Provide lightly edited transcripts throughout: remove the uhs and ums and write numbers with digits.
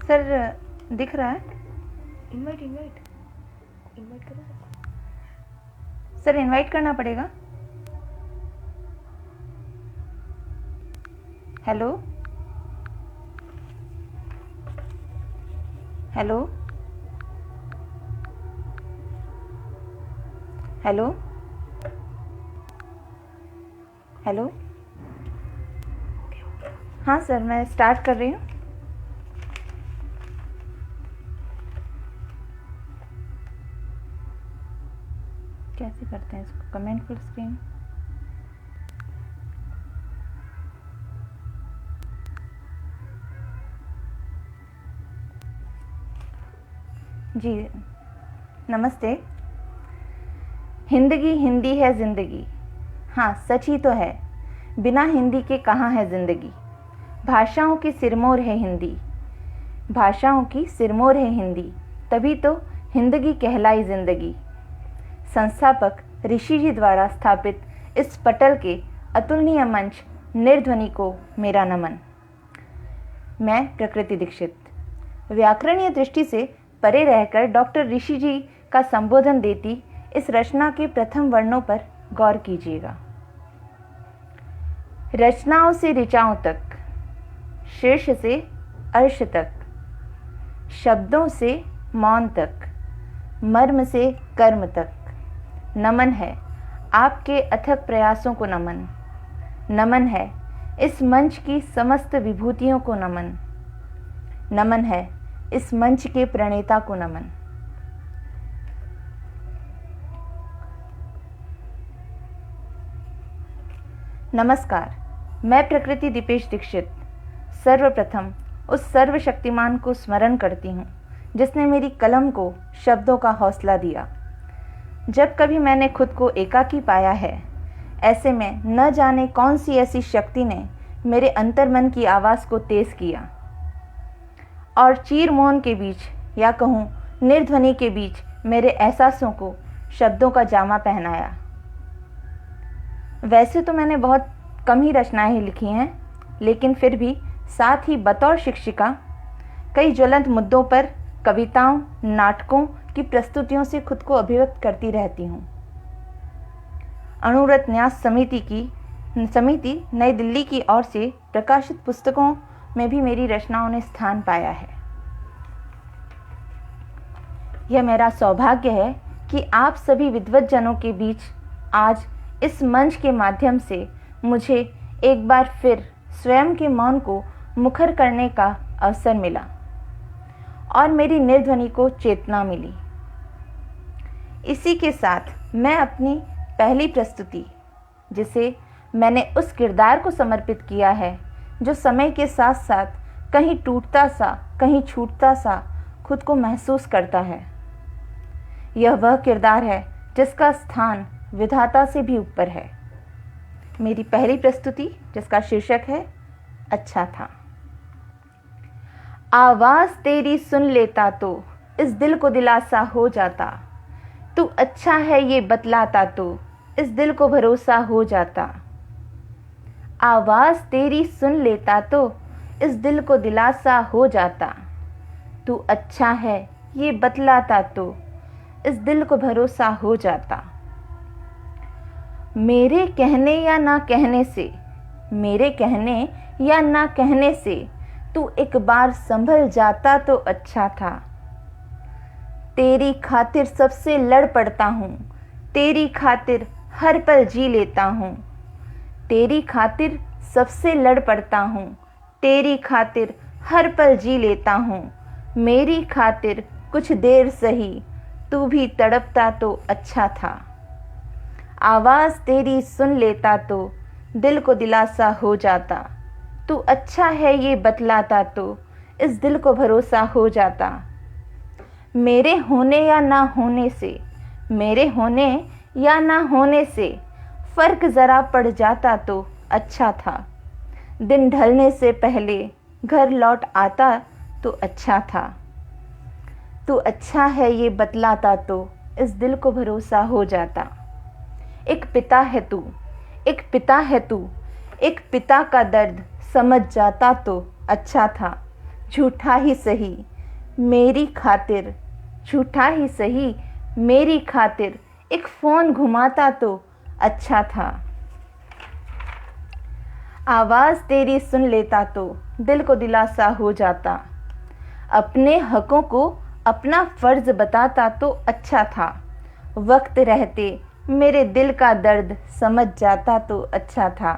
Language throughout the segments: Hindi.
सर दिख रहा है? इनवाइट करो सबको। सर इनवाइट करना पड़ेगा। Hello hello hello hello. हाँ सर, मैं स्टार्ट कर रही हूँ। कैसे करते हैं इसको? Comment full screen. जी नमस्ते। हिंदगी हिंदी है ज़िंदगी, हाँ सच ही तो है, बिना हिंदी के कहाँ है ज़िंदगी। भाषाओं की सिरमौर है हिंदी, भाषाओं की सिरमौर है हिंदी, तभी तो हिंदगी कहलाई ज़िंदगी। संस्थापक ऋषि जी द्वारा स्थापित इस पटल के अतुलनीय मंच निर्ध्वनि को मेरा नमन। मैं प्रकृति दीक्षित। व्याकरणीय दृष्टि से परे रहकर डॉक्टर ऋषि जी का संबोधन देती इस रचना के प्रथम वर्णों पर गौर कीजिएगा। रचनाओं से ऋचाओं तक, शीर्ष से अर्श तक, शब्दों से मौन तक, मर्म से कर्म तक, नमन है आपके अथक प्रयासों को नमन। नमन है इस मंच की समस्त विभूतियों को नमन। नमन है इस मंच के प्रणेता को नमन। नमस्कार, मैं प्रकृति दीपेश दीक्षित सर्वप्रथम उस सर्वशक्तिमान को स्मरण करती हूँ जिसने मेरी कलम को शब्दों का हौसला दिया। जब कभी मैंने खुद को एकाकी पाया है, ऐसे में न जाने कौन सी ऐसी शक्ति ने मेरे अंतर्मन की आवाज़ को तेज किया और चीर मौन के बीच या कहूँ निर्ध्वनि के बीच मेरे एहसासों को शब्दों का जामा पहनाया। वैसे तो मैंने बहुत कम ही रचनाएं लिखी हैं, लेकिन फिर भी साथ ही बतौर शिक्षिका कई ज्वलंत मुद्दों पर कविताओं, नाटकों की प्रस्तुतियों से खुद को अभिव्यक्त करती रहती हूँ। अणुव्रत न्यास समिति नई दिल्ली की ओर से प्रकाशित पुस्तकों में भी मेरी रचनाओं ने स्थान पाया है। यह मेरा सौभाग्य है कि आप सभी विद्वत जनों के बीच आज इस मंच के माध्यम से मुझे एक बार फिर स्वयं के मौन को मुखर करने का अवसर मिला और मेरी निर्ध्वनि को चेतना मिली। इसी के साथ मैं अपनी पहली प्रस्तुति, जिसे मैंने उस किरदार को समर्पित किया है जो समय के साथ साथ कहीं टूटता सा, कहीं छूटता सा खुद को महसूस करता है। यह वह किरदार है जिसका स्थान विधाता से भी ऊपर है। मेरी पहली प्रस्तुति, जिसका शीर्षक है अच्छा था। आवाज़ तेरी सुन लेता तो इस दिल को दिलासा हो जाता, तू अच्छा है ये बतलाता तो इस दिल को भरोसा हो जाता। आवाज़ तेरी सुन लेता तो इस दिल को दिलासा हो जाता, तू अच्छा है ये बतलाता तो इस दिल को भरोसा हो जाता। मेरे कहने या ना कहने से, मेरे कहने या ना कहने से तू एक बार संभल जाता तो अच्छा था। तेरी खातिर सबसे लड़ पड़ता हूँ, तेरी खातिर हर पल जी लेता हूँ। तेरी खातिर सबसे लड़ पड़ता हूँ, तेरी खातिर हर पल जी लेता हूँ। मेरी खातिर कुछ देर सही तू भी तड़पता तो अच्छा था। आवाज़ तेरी सुन लेता तो दिल को दिलासा हो जाता, तू अच्छा है ये बतलाता तो इस दिल को भरोसा हो जाता। मेरे होने या ना होने से, मेरे होने या ना होने से फ़र्क ज़रा पड़ जाता तो अच्छा था। दिन ढलने से पहले घर लौट आता तो अच्छा था। तू अच्छा है ये बतलाता तो इस दिल को भरोसा हो जाता। एक पिता है तू, एक पिता है तू, एक पिता का दर्द समझ जाता तो अच्छा था। झूठा ही सही मेरी खातिर, झूठा ही सही मेरी खातिर एक फ़ोन घुमाता तो अच्छा था। आवाज़ तेरी सुन लेता तो दिल को दिलासा हो जाता। अपने हकों को अपना फ़र्ज़ बताता तो अच्छा था। वक्त रहते मेरे दिल का दर्द समझ जाता तो अच्छा था।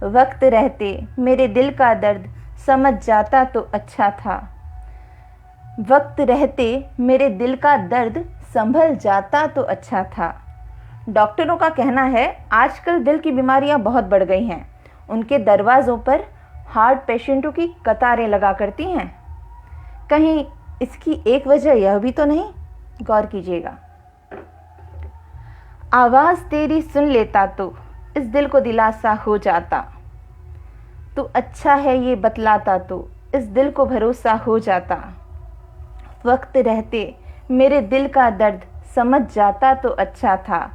वक्त रहते मेरे दिल का दर्द समझ जाता तो अच्छा था। वक्त रहते मेरे दिल का दर्द संभल जाता तो अच्छा था। डॉक्टरों का कहना है आजकल दिल की बीमारियां बहुत बढ़ गई हैं। उनके दरवाज़ों पर हार्ट पेशेंटों की कतारें लगा करती हैं। कहीं इसकी एक वजह यह भी तो नहीं? गौर कीजिएगा। आवाज़ तेरी सुन लेता तो इस दिल को दिलासा हो जाता। तू अच्छा है ये बतलाता तो इस दिल को भरोसा हो जाता। वक्त रहते मेरे दिल का दर्द समझ जाता तो अच्छा था।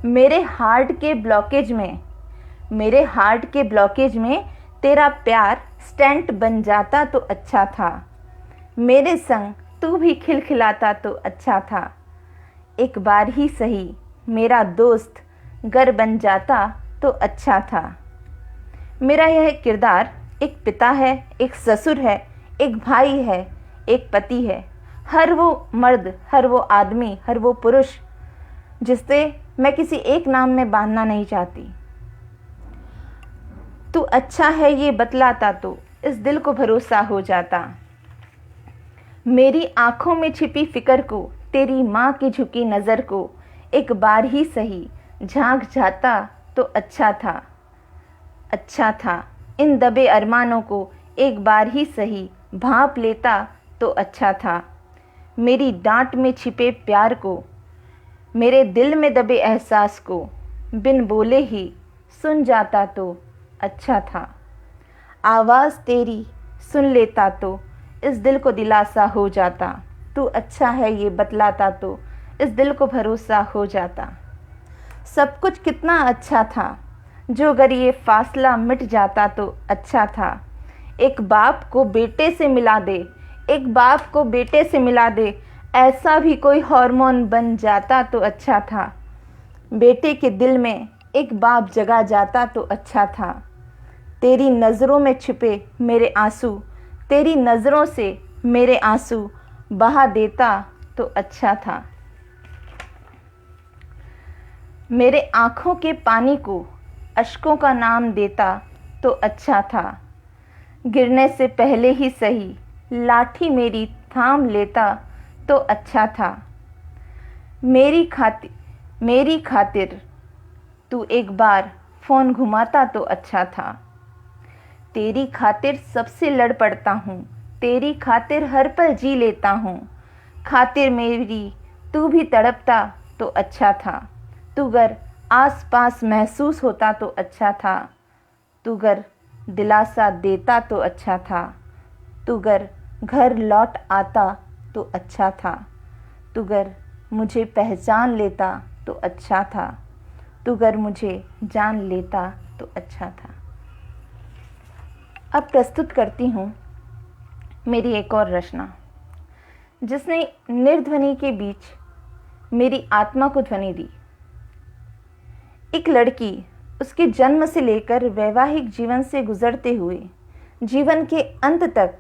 मेरे हार्ट के ब्लॉकेज में तेरा प्यार स्टेंट बन जाता तो अच्छा था। मेरे संग तू भी खिलखिलाता तो अच्छा था। एक बार ही सही मेरा दोस्त गर बन जाता तो अच्छा था। मेरा यह किरदार एक पिता है, एक ससुर है, एक भाई है, एक पति है। हर वो मर्द, हर वो आदमी, हर वो पुरुष जिससे मैं किसी एक नाम में बांधना नहीं चाहती। तू अच्छा है ये बतलाता तो इस दिल को भरोसा हो जाता। मेरी आंखों में छिपी फिक्र को, तेरी माँ की झुकी नज़र को एक बार ही सही झांक जाता तो अच्छा था। अच्छा था इन दबे अरमानों को एक बार ही सही भांप लेता तो अच्छा था। मेरी डांट में छिपे प्यार को, मेरे दिल में दबे एहसास को बिन बोले ही सुन जाता तो अच्छा था। आवाज़ तेरी सुन लेता तो इस दिल को दिलासा हो जाता। तू अच्छा है ये बतलाता तो इस दिल को भरोसा हो जाता। सब कुछ कितना अच्छा था जो अगर ये फासला मिट जाता तो अच्छा था। एक बाप को बेटे से मिला दे, एक बाप को बेटे से मिला दे, ऐसा भी कोई हार्मोन बन जाता तो अच्छा था। बेटे के दिल में एक बाप जगा जाता तो अच्छा था। तेरी नज़रों में छिपे मेरे आंसू, तेरी नज़रों से मेरे आंसू बहा देता तो अच्छा था। मेरे आँखों के पानी को अश्कों का नाम देता तो अच्छा था। गिरने से पहले ही सही लाठी मेरी थाम लेता तो अच्छा था। मेरी खातिर तू एक बार फ़ोन घुमाता तो अच्छा था। तेरी खातिर सबसे लड़ पड़ता हूँ, तेरी खातिर हर पल जी लेता हूँ। खातिर मेरी तू भी तड़पता तो अच्छा था। तू गर आस पास महसूस होता तो अच्छा था। तू गर दिलासा देता तो अच्छा था। तू गर घर लौट आता तो अच्छा था। तू गर मुझे पहचान लेता तो अच्छा था। तू गर मुझे जान लेता तो अच्छा था। अब प्रस्तुत करती हूँ मेरी एक और रचना जिसने निर्ध्वनि के बीच मेरी आत्मा को ध्वनि दी। एक लड़की उसके जन्म से लेकर वैवाहिक जीवन से गुजरते हुए जीवन के अंत तक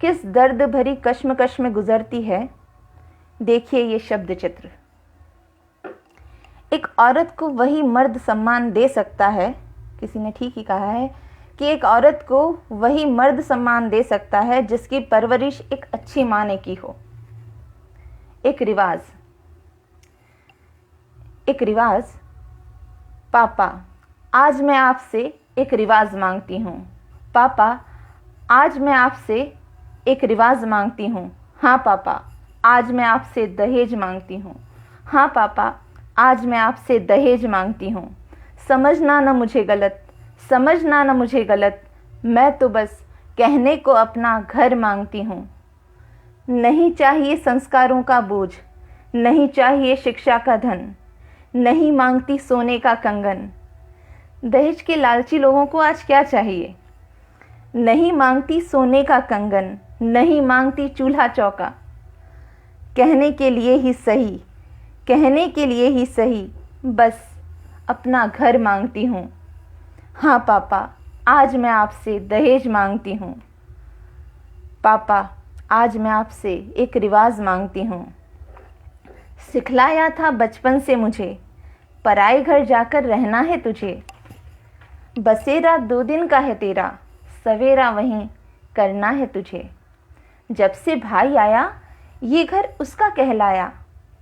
किस दर्द भरी कश्मकश में गुजरती है, देखिए ये शब्द चित्र। एक औरत को वही मर्द सम्मान दे सकता है, किसी ने ठीक ही कहा है कि एक औरत को वही मर्द सम्मान दे सकता है जिसकी परवरिश एक अच्छी माँ ने की हो। एक रिवाज, पापा आज मैं आपसे एक रिवाज मांगती हूँ। पापा आज मैं आपसे एक रिवाज मांगती हूँ। हाँ पापा आज मैं आपसे दहेज मांगती हूँ। हाँ पापा आज मैं आपसे दहेज मांगती हूँ। समझना न मुझे गलत, मैं तो बस कहने को अपना घर मांगती हूँ। नहीं चाहिए संस्कारों का बोझ, नहीं चाहिए शिक्षा का धन, नहीं मांगती सोने का कंगन। दहेज के लालची लोगों को आज क्या चाहिए? नहीं मांगती सोने का कंगन, नहीं मांगती चूल्हा चौका। कहने के लिए ही सही, कहने के लिए ही सही, बस अपना घर मांगती हूँ। हाँ पापा, आज मैं आपसे दहेज मांगती हूँ। पापा, आज मैं आपसे एक रिवाज मांगती हूँ। सिखलाया था बचपन से मुझे, पराए घर जाकर रहना है तुझे। बसेरा 2 दिन का है तेरा, सवेरा वहीं करना है तुझे। जब से भाई आया ये घर उसका कहलाया,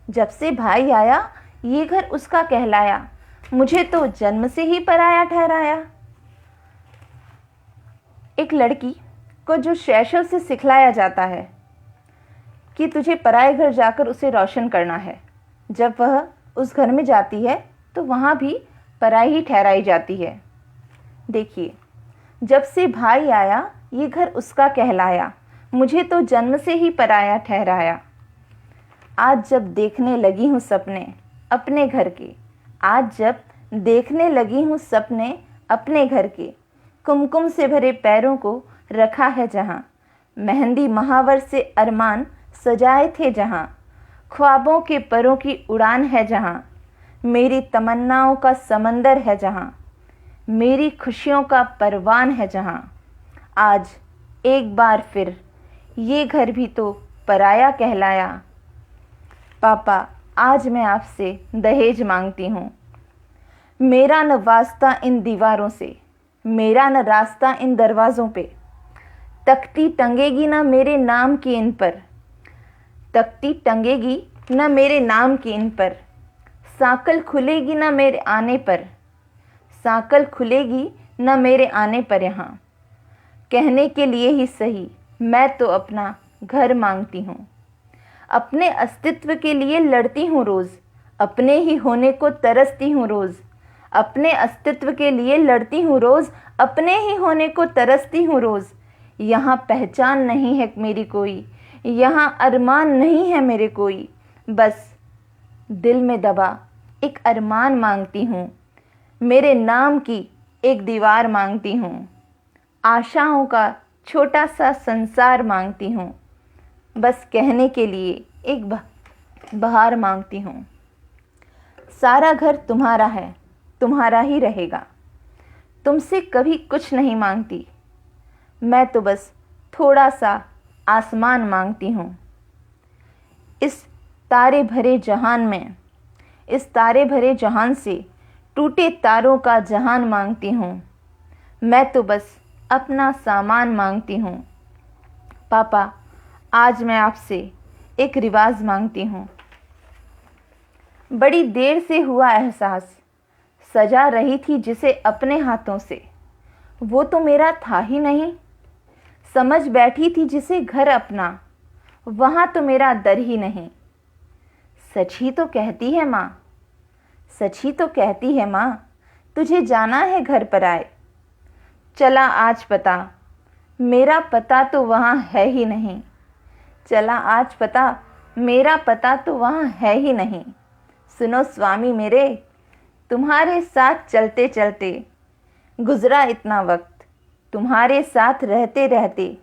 जब से भाई आया ये घर उसका कहलाया, मुझे तो जन्म से ही पराया ठहराया। एक लड़की को जो शैशव से सिखलाया जाता है कि तुझे पराए घर जाकर उसे रोशन करना है, जब वह उस घर में जाती है तो वहाँ भी पराई ही ठहराई जाती है। देखिए, जब से भाई आया ये घर उसका कहलाया, मुझे तो जन्म से ही पराया ठहराया। आज जब देखने लगी हूँ सपने अपने घर के, आज जब देखने लगी हूँ सपने अपने घर के, कुमकुम से भरे पैरों को रखा है जहाँ, मेहंदी महावर से अरमान सजाए थे जहाँ, ख्वाबों के परों की उड़ान है जहाँ, मेरी तमन्नाओं का समंदर है जहाँ, मेरी खुशियों का परवान है जहाँ, आज एक बार फिर ये घर भी तो पराया कहलाया। पापा, आज मैं आपसे दहेज मांगती हूँ। मेरा न वास्ता इन दीवारों से, मेरा न रास्ता इन दरवाज़ों पे, तख्ती टंगेगी ना मेरे नाम की इन पर, तख्ती टंगेगी ना मेरे नाम की इन पर, सांकल खुलेगी ना मेरे आने पर, सांकल खुलेगी ना मेरे आने पर। यहाँ कहने के लिए ही सही, मैं तो अपना घर मांगती हूँ। अपने अस्तित्व के लिए लड़ती हूँ रोज़, अपने ही होने को तरसती हूँ रोज़, अपने अस्तित्व के लिए लड़ती हूँ रोज़, अपने ही होने को तरसती हूँ रोज़। यहाँ पहचान नहीं है मेरी कोई, यहाँ अरमान नहीं है मेरे कोई, बस दिल में दबा एक अरमान मांगती हूँ। मेरे नाम की एक दीवार मांगती हूँ, आशाओं का छोटा सा संसार मांगती हूँ, बस कहने के लिए एक बहार मांगती हूँ। सारा घर तुम्हारा है, तुम्हारा ही रहेगा, तुमसे कभी कुछ नहीं मांगती, मैं तो बस थोड़ा सा आसमान मांगती हूँ। इस तारे भरे जहान में, इस तारे भरे जहान से टूटे तारों का जहान मांगती हूँ, मैं तो बस अपना सामान मांगती हूँ। पापा, आज मैं आपसे एक रिवाज मांगती हूँ। बड़ी देर से हुआ एहसास, सजा रही थी जिसे अपने हाथों से, वो तो मेरा था ही नहीं। समझ बैठी थी जिसे घर अपना, वहाँ तो मेरा दर ही नहीं। सच ही तो कहती है माँ, सच ही तो कहती है माँ, तुझे जाना है घर पर आए। चला आज पता, मेरा पता तो वहाँ है ही नहीं। चला आज पता, मेरा पता तो वहाँ है ही नहीं। सुनो स्वामी मेरे, तुम्हारे साथ चलते चलते गुजरा इतना वक्त, तुम्हारे साथ रहते रहते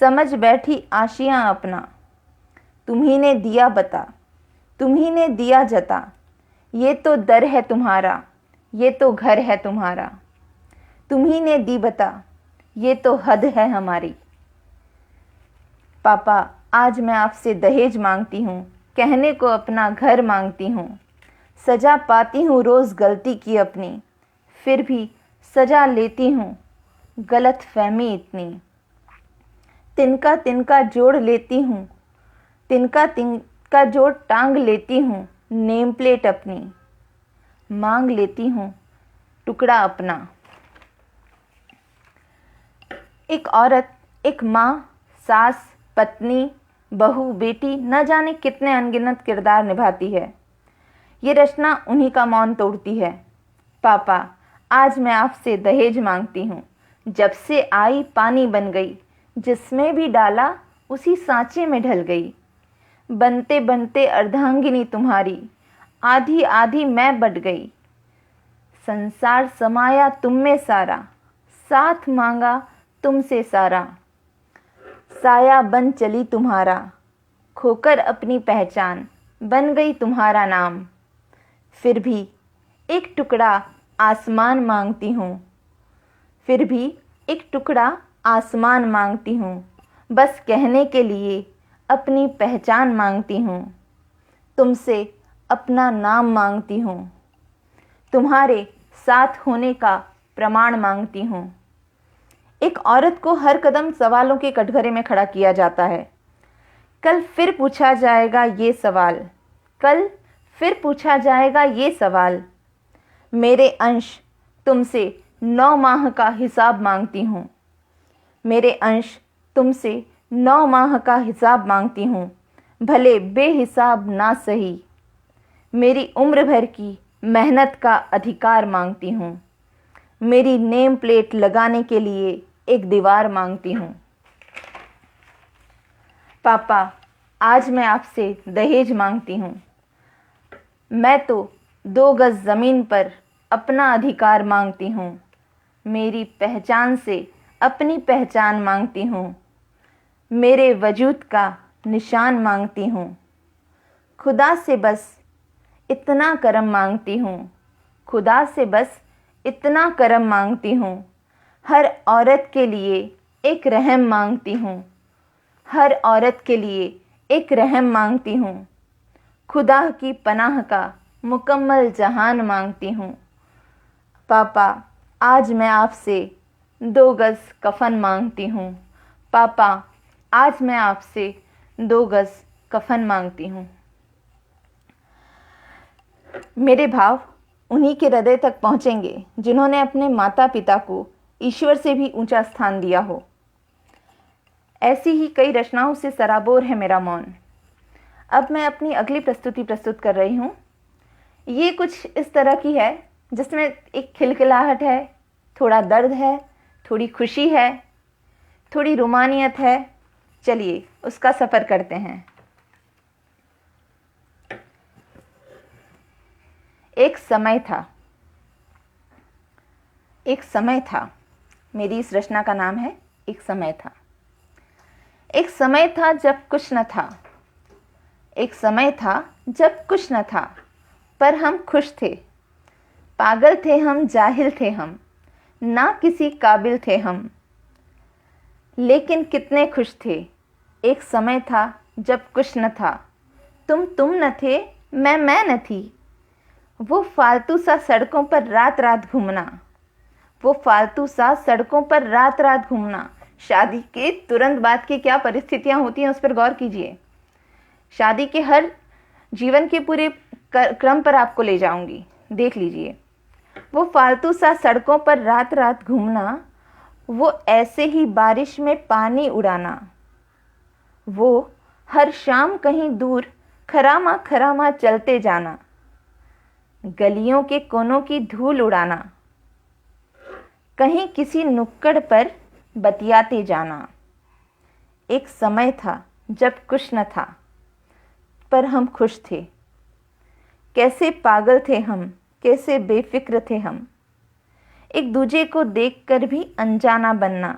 समझ बैठी आशियाँ अपना। तुम्ही ने दिया बता, तुम्ही ने दिया जता, ये तो दर है तुम्हारा, ये तो घर है तुम्हारा। तुम्ही ने दी बता, ये तो हद है हमारी। पापा, आज मैं आपसे दहेज मांगती हूँ, कहने को अपना घर मांगती हूँ। सजा पाती हूँ रोज़ गलती की अपनी, फिर भी सजा लेती हूँ गलत फहमी इतनी। तिनका तिनका जोड़ लेती हूँ, तिनका तिनका जोड़ टांग लेती हूँ नेम प्लेट अपनी, मांग लेती हूँ टुकड़ा अपना। एक औरत, एक माँ, सास, पत्नी, बहू, बेटी, न जाने कितने अनगिनत किरदार निभाती है। ये रचना उन्हीं का मौन तोड़ती है। पापा, आज मैं आपसे दहेज मांगती हूँ। जब से आई पानी बन गई, जिसमें भी डाला उसी सांचे में ढल गई। बनते बनते अर्धांगिनी तुम्हारी, आधी आधी मैं बट गई। संसार समाया तुम में सारा, साथ मांगा तुमसे सारा। साया बन चली तुम्हारा, खोकर अपनी पहचान बन गई तुम्हारा नाम। फिर भी एक टुकड़ा आसमान मांगती हूँ, फिर भी एक टुकड़ा आसमान मांगती हूँ, बस कहने के लिए अपनी पहचान मांगती हूँ। तुमसे अपना नाम मांगती हूँ, तुम्हारे साथ होने का प्रमाण मांगती हूँ। एक औरत को हर कदम सवालों के कटघरे में खड़ा किया जाता है। कल फिर पूछा जाएगा ये सवाल, कल फिर पूछा जाएगा ये सवाल। मेरे अंश तुमसे 9 माह का हिसाब मांगती हूँ, मेरे अंश तुमसे 9 माह का हिसाब मांगती हूँ, भले बेहिसाब ना सही। मेरी उम्र भर की मेहनत का अधिकार मांगती हूँ, मेरी नेम प्लेट लगाने के लिए एक दीवार मांगती हूँ। पापा, आज मैं आपसे दहेज मांगती हूँ। मैं तो 2 गज ज़मीन पर अपना अधिकार मांगती हूँ, मेरी पहचान से अपनी पहचान मांगती हूँ, मेरे वजूद का निशान मांगती हूँ। खुदा से बस इतना करम मांगती हूँ, खुदा से बस इतना करम मांगती हूँ। हर औरत के लिए एक रहम मांगती हूँ, हर औरत के लिए एक रहम मांगती हूँ। खुदा की पनाह का मुकम्मल जहान मांगती हूँ। पापा, आज मैं आपसे 2 गज कफन मांगती हूँ। पापा, आज मैं आपसे 2 गज कफन मांगती हूँ। मेरे भाव उन्हीं के हृदय तक पहुँचेंगे जिन्होंने अपने माता पिता को ईश्वर से भी ऊंचा स्थान दिया हो। ऐसी ही कई रचनाओं से सराबोर है मेरा मौन। अब मैं अपनी अगली प्रस्तुति प्रस्तुत कर रही हूँ। ये कुछ इस तरह की है जिसमें एक खिलखिलाहट है, थोड़ा दर्द है, थोड़ी खुशी है, थोड़ी रोमानियत है। चलिए उसका सफ़र करते हैं। एक समय था, एक समय था। मेरी इस रचना का नाम है एक समय था। एक समय था जब कुछ न था, एक समय था जब कुछ न था, पर हम खुश थे। पागल थे हम, जाहिल थे हम, ना किसी काबिल थे हम, लेकिन कितने खुश थे। एक समय था जब कुछ न था, तुम न थे, मैं न थी। वो फालतू सा सड़कों पर रात रात घूमना, वो फालतू सा सड़कों पर रात रात घूमना। शादी के तुरंत बाद की क्या परिस्थितियां होती हैं उस पर गौर कीजिए। शादी के हर जीवन के पूरे क्रम पर आपको ले जाऊंगी, देख लीजिए। वो फालतू सा सड़कों पर रात रात घूमना, वो ऐसे ही बारिश में पानी उड़ाना, वो हर शाम कहीं दूर खरामा खरामा चलते जाना, गलियों के कोनों की धूल उड़ाना, कहीं किसी नुक्कड़ पर बतियाते जाना। एक समय था जब कुछ न था, पर हम खुश थे। कैसे पागल थे हम, कैसे बेफिक्र थे हम। एक दूजे को देखकर भी अनजाना बनना,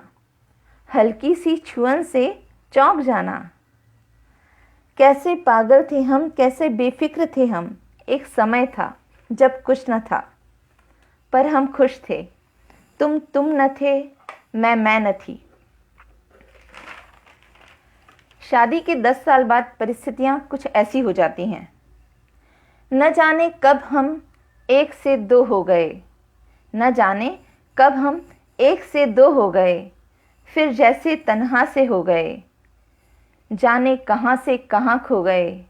हल्की सी छुअन से चौंक जाना। कैसे पागल थे हम, कैसे बेफिक्र थे हम। एक समय था जब कुछ न था, पर हम खुश थे। तुम न थे, मैं न थी। शादी के 10 साल बाद परिस्थितियां कुछ ऐसी हो जाती हैं। न जाने कब हम 1 से 2 हो गए, न जाने कब हम 1 से 2 हो गए, फिर जैसे तन्हा से हो गए, जाने कहाँ से कहाँ खो गए।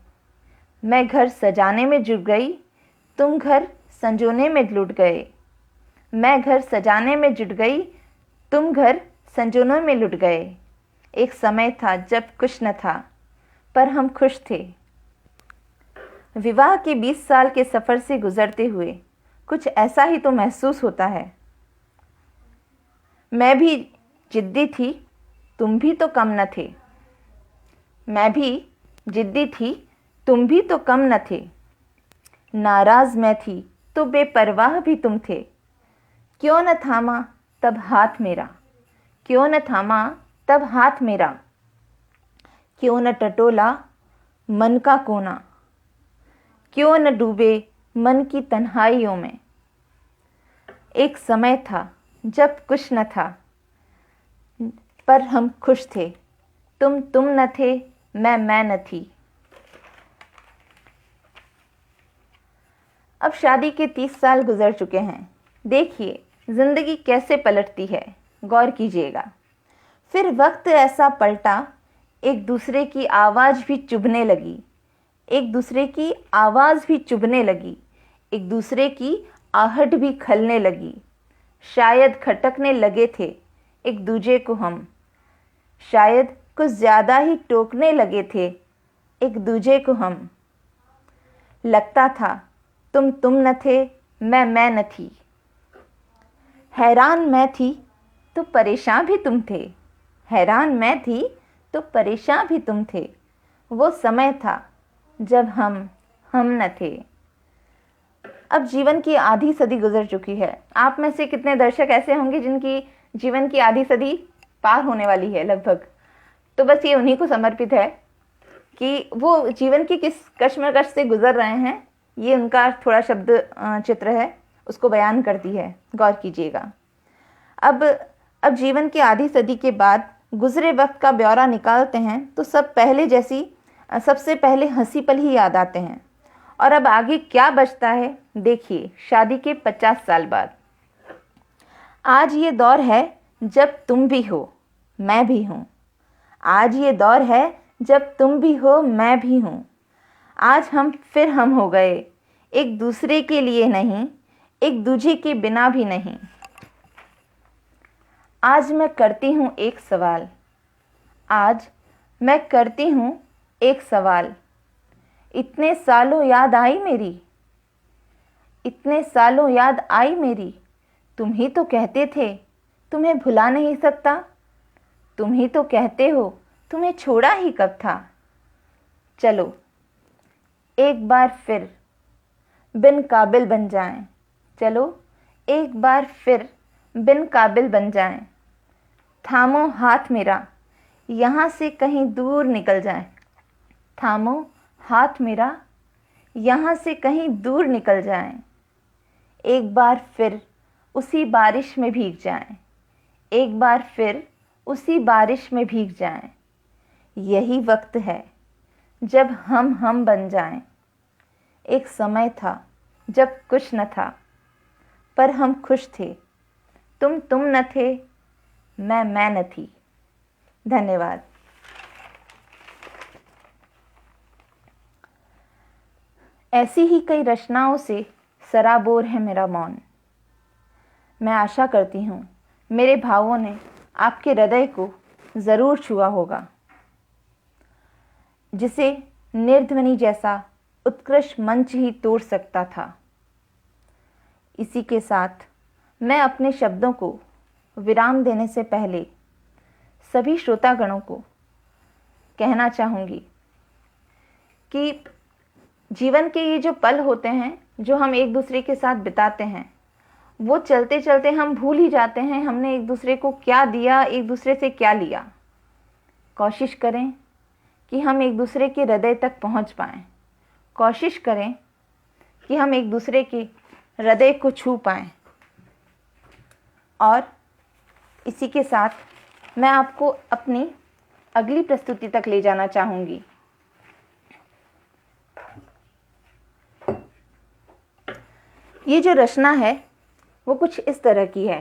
मैं घर सजाने में जुट गई, तुम घर संजोने में लुट गए। मैं घर सजाने में जुट गई, तुम घर संजोने में लुट गए। एक समय था जब कुछ न था, पर हम खुश थे। विवाह के 20 साल के सफ़र से गुजरते हुए कुछ ऐसा ही तो महसूस होता है। मैं भी जिद्दी थी, तुम भी तो कम न थे। मैं भी जिद्दी थी, तुम भी तो कम न थे। नाराज़ मैं थी तो बेपरवाह भी तुम थे। क्यों न थामा तब हाथ मेरा, क्यों न थामा तब हाथ मेरा। क्यों न टटोला मन का कोना, क्यों न डूबे मन की तन्हाइयों में। एक समय था जब कुछ न था, पर हम खुश थे। तुम न थे, मैं न थी। अब शादी के 30 साल गुजर चुके हैं। देखिए जिंदगी कैसे पलटती है, गौर कीजिएगा। फिर वक्त ऐसा पलटा, एक दूसरे की आवाज़ भी चुभने लगी, एक दूसरे की आवाज़ भी चुभने लगी, एक दूसरे की आहट भी खलने लगी। शायद खटकने लगे थे एक दूजे को हम, शायद कुछ ज़्यादा ही टोकने लगे थे एक दूजे को हम। लगता था तुम न थे, मैं न थी। हैरान मैं थी तो परेशान भी तुम थे, हैरान मैं थी तो परेशान भी तुम थे। वो समय था जब हम न थे। अब जीवन की आधी सदी गुजर चुकी है। आप में से कितने दर्शक ऐसे होंगे जिनकी जीवन की आधी सदी पार होने वाली है लगभग। तो बस ये उन्हीं को समर्पित है कि वो जीवन की किस कश्मकश से गुजर रहे हैं। ये उनका थोड़ा शब्द चित्र है, उसको बयान करती है, गौर कीजिएगा। अब जीवन की आधी सदी के बाद गुजरे वक्त का ब्यौरा निकालते हैं तो सबसे पहले हंसी पल ही याद आते हैं। और अब आगे क्या बचता है, देखिए शादी के 50 साल बाद। आज ये दौर है जब तुम भी हो मैं भी हूँ, आज ये दौर है जब तुम भी हो मैं भी हूँ। आज हम हो गए, एक दूसरे के लिए नहीं, एक दूजे के बिना भी नहीं। आज मैं करती हूँ एक सवाल, आज मैं करती हूँ एक सवाल। इतने सालों याद आई मेरी, इतने सालों याद आई मेरी। तुम ही तो कहते थे तुम्हें भुला नहीं सकता, तुम ही तो कहते हो तुम्हें छोड़ा ही कब था। चलो एक बार फिर बिन काबिल बन जाएं, चलो एक बार फिर बिन काबिल बन जाएं। थामो हाथ मेरा यहाँ से कहीं दूर निकल जाएं, थामो हाथ मेरा यहाँ से कहीं दूर निकल जाएं। एक बार फिर उसी बारिश में भीग जाएं, एक बार फिर उसी बारिश में भीग जाएं। यही वक्त है जब हम बन जाएं। एक समय था जब कुछ न था, पर हम खुश थे। तुम न थे, मैं न थी। धन्यवाद। ऐसी ही कई रचनाओं से सराबोर है मेरा मौन। मैं आशा करती हूँ मेरे भावों ने आपके हृदय को ज़रूर छुआ होगा, जिसे निर्ध्वनि जैसा उत्कृष्ट मंच ही तोड़ सकता था। इसी के साथ मैं अपने शब्दों को विराम देने से पहले सभी श्रोतागणों को कहना चाहूँगी कि जीवन के ये जो पल होते हैं जो हम एक दूसरे के साथ बिताते हैं, वो चलते चलते हम भूल ही जाते हैं हमने एक दूसरे को क्या दिया, एक दूसरे से क्या लिया। कोशिश करें कि हम एक दूसरे के हृदय तक पहुंच पाएं, कोशिश करें कि हम एक दूसरे के हृदय को छू पाएं। और इसी के साथ मैं आपको अपनी अगली प्रस्तुति तक ले जाना चाहूँगी। ये जो रचना है वो कुछ इस तरह की है।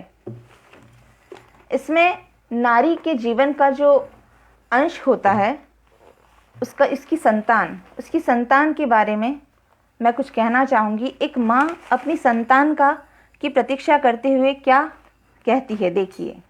इसमें नारी के जीवन का जो अंश होता है उसकी संतान के बारे में मैं कुछ कहना चाहूँगी। एक माँ अपनी संतान की प्रतीक्षा करते हुए क्या कहती है, देखिए।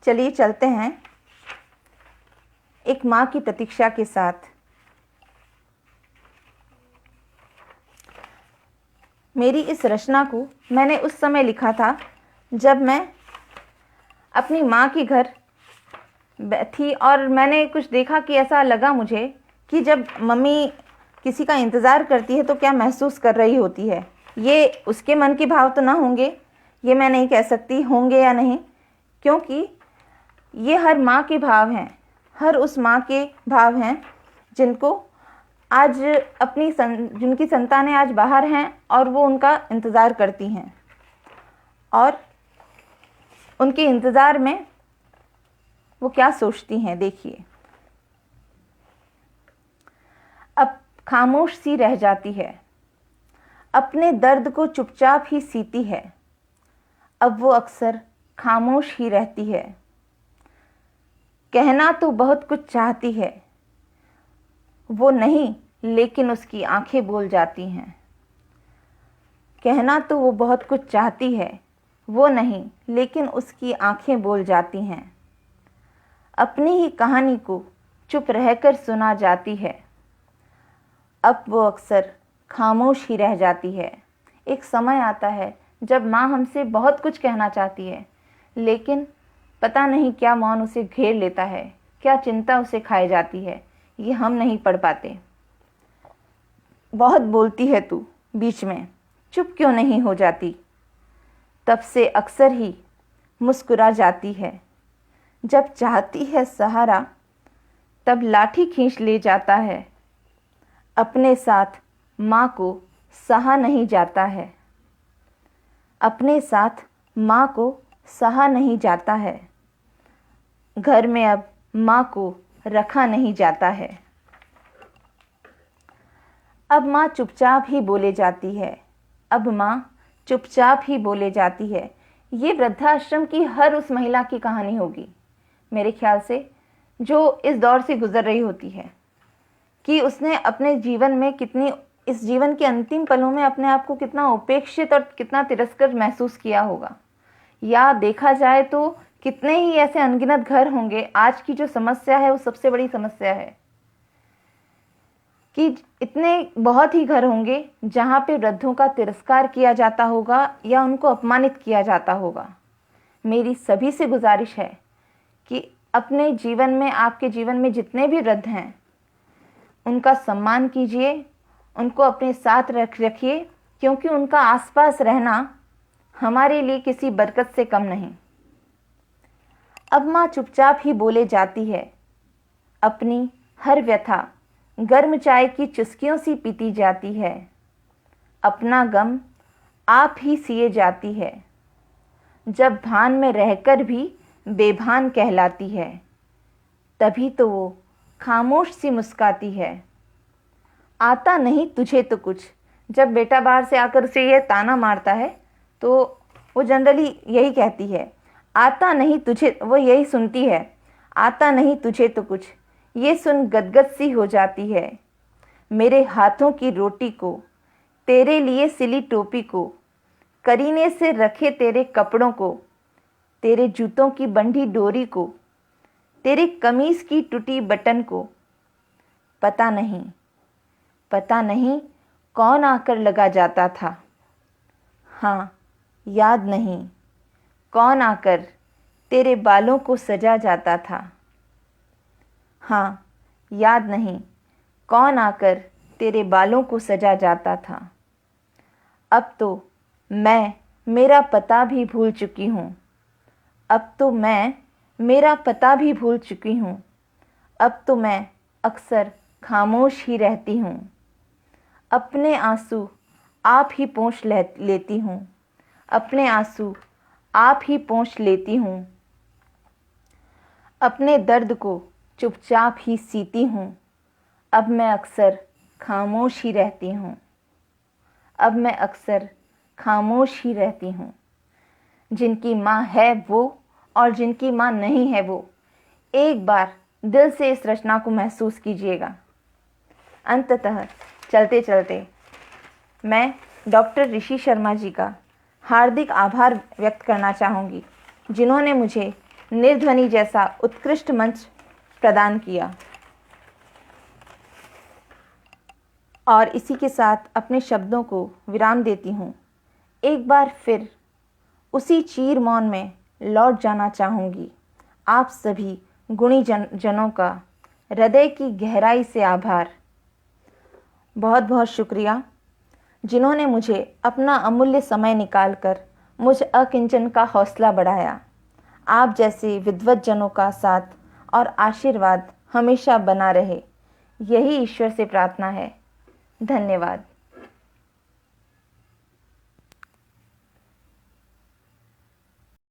चलिए चलते हैं एक माँ की प्रतीक्षा के साथ। मेरी इस रचना को मैंने उस समय लिखा था जब मैं अपनी माँ के घर थी और मैंने कुछ देखा कि ऐसा लगा मुझे कि जब मम्मी किसी का इंतज़ार करती है तो क्या महसूस कर रही होती है। ये उसके मन के भाव तो ना होंगे, ये मैं नहीं कह सकती होंगे या नहीं, क्योंकि ये हर माँ के भाव हैं, हर उस माँ के भाव हैं जिनको आज जिनकी संतानें आज बाहर हैं और वो उनका इंतज़ार करती हैं, और उनके इंतज़ार में वो क्या सोचती हैं। देखिए, अब खामोश सी रह जाती है, अपने दर्द को चुपचाप ही सीती है। अब वो अक्सर खामोश ही रहती है, कहना तो बहुत कुछ चाहती है, वो नहीं लेकिन उसकी आंखें बोल जाती हैं। कहना तो वो बहुत कुछ चाहती है, वो नहीं लेकिन उसकी आंखें बोल जाती हैं। अपनी ही कहानी को चुप रहकर सुना जाती है, अब वो अक्सर खामोश ही रह जाती है। एक समय आता है जब माँ हमसे बहुत कुछ कहना चाहती है, लेकिन पता नहीं क्या मौन उसे घेर लेता है, क्या चिंता उसे खाए जाती है, ये हम नहीं पढ़ पाते। बहुत बोलती है तू, बीच में चुप क्यों नहीं हो जाती, तब से अक्सर ही मुस्कुरा जाती है। जब चाहती है सहारा तब लाठी खींच ले जाता है, अपने साथ माँ को सहा नहीं जाता है, अपने साथ माँ को सहा नहीं जाता है। घर में अब माँ को रखा नहीं जाता है। अब माँ चुपचाप ही बोले जाती है, अब माँ चुपचाप ही बोले जाती है। ये वृद्धाश्रम की हर उस महिला की कहानी होगी मेरे ख्याल से, जो इस दौर से गुजर रही होती है, कि उसने अपने जीवन में कितनी, इस जीवन के अंतिम पलों में अपने आप को कितना उपेक्षित और कितना तिरस्कृत महसूस किया होगा। या देखा जाए तो कितने ही ऐसे अनगिनत घर होंगे। आज की जो समस्या है वो सबसे बड़ी समस्या है कि इतने बहुत ही घर होंगे जहाँ पे वृद्धों का तिरस्कार किया जाता होगा या उनको अपमानित किया जाता होगा। मेरी सभी से गुजारिश है कि अपने जीवन में, आपके जीवन में जितने भी वृद्ध हैं, उनका सम्मान कीजिए, उनको अपने साथ रखिए, क्योंकि उनका आसपास रहना हमारे लिए किसी बरकत से कम नहीं। अब माँ चुपचाप ही बोले जाती है, अपनी हर व्यथा गर्म चाय की चुस्कियों सी पीती जाती है, अपना गम आप ही सिए जाती है। जब भान में रहकर भी बेभान कहलाती है, तभी तो वो खामोश सी मुस्काती है। आता नहीं तुझे तो कुछ, जब बेटा बाहर से आकर उसे यह ताना मारता है तो वो जनरली यही कहती है, आता नहीं तुझे, वो यही सुनती है, आता नहीं तुझे तो कुछ। ये सुन गदगद सी हो जाती है। मेरे हाथों की रोटी को, तेरे लिए सिली टोपी को, करीने से रखे तेरे कपड़ों को, तेरे जूतों की बंधी डोरी को, तेरी कमीज की टूटी बटन को, पता नहीं कौन आकर लगा जाता था। हाँ, याद नहीं कौन आकर तेरे बालों को सजा जाता था। हाँ, याद नहीं कौन आकर तेरे बालों को सजा जाता था। अब तो मैं मेरा पता भी भूल चुकी हूँ, अब तो मैं मेरा पता भी भूल चुकी हूँ। अब तो मैं अक्सर खामोश ही रहती हूँ, अपने आंसू आप ही पोंछ लेती हूँ, अपने आंसू आप ही पोंछ लेती हूँ। अपने दर्द को चुपचाप ही सीती हूँ, अब मैं अक्सर खामोश ही रहती हूँ, अब मैं अक्सर खामोश ही रहती हूँ। जिनकी माँ है वो और जिनकी माँ नहीं है वो, एक बार दिल से इस रचना को महसूस कीजिएगा। अंततः चलते चलते मैं डॉक्टर ऋषि शर्मा जी का हार्दिक आभार व्यक्त करना चाहूँगी, जिन्होंने मुझे निर्ध्वनि जैसा उत्कृष्ट मंच प्रदान किया। और इसी के साथ अपने शब्दों को विराम देती हूँ। एक बार फिर उसी चीर मौन में लौट जाना चाहूँगी। आप सभी गुणी जनों का हृदय की गहराई से आभार। बहुत बहुत शुक्रिया जिन्होंने मुझे अपना अमूल्य समय निकालकर मुझ अकिंचन का हौसला बढ़ाया। आप जैसे विद्वत जनों का साथ और आशीर्वाद हमेशा बना रहे, यही ईश्वर से प्रार्थना है। धन्यवाद।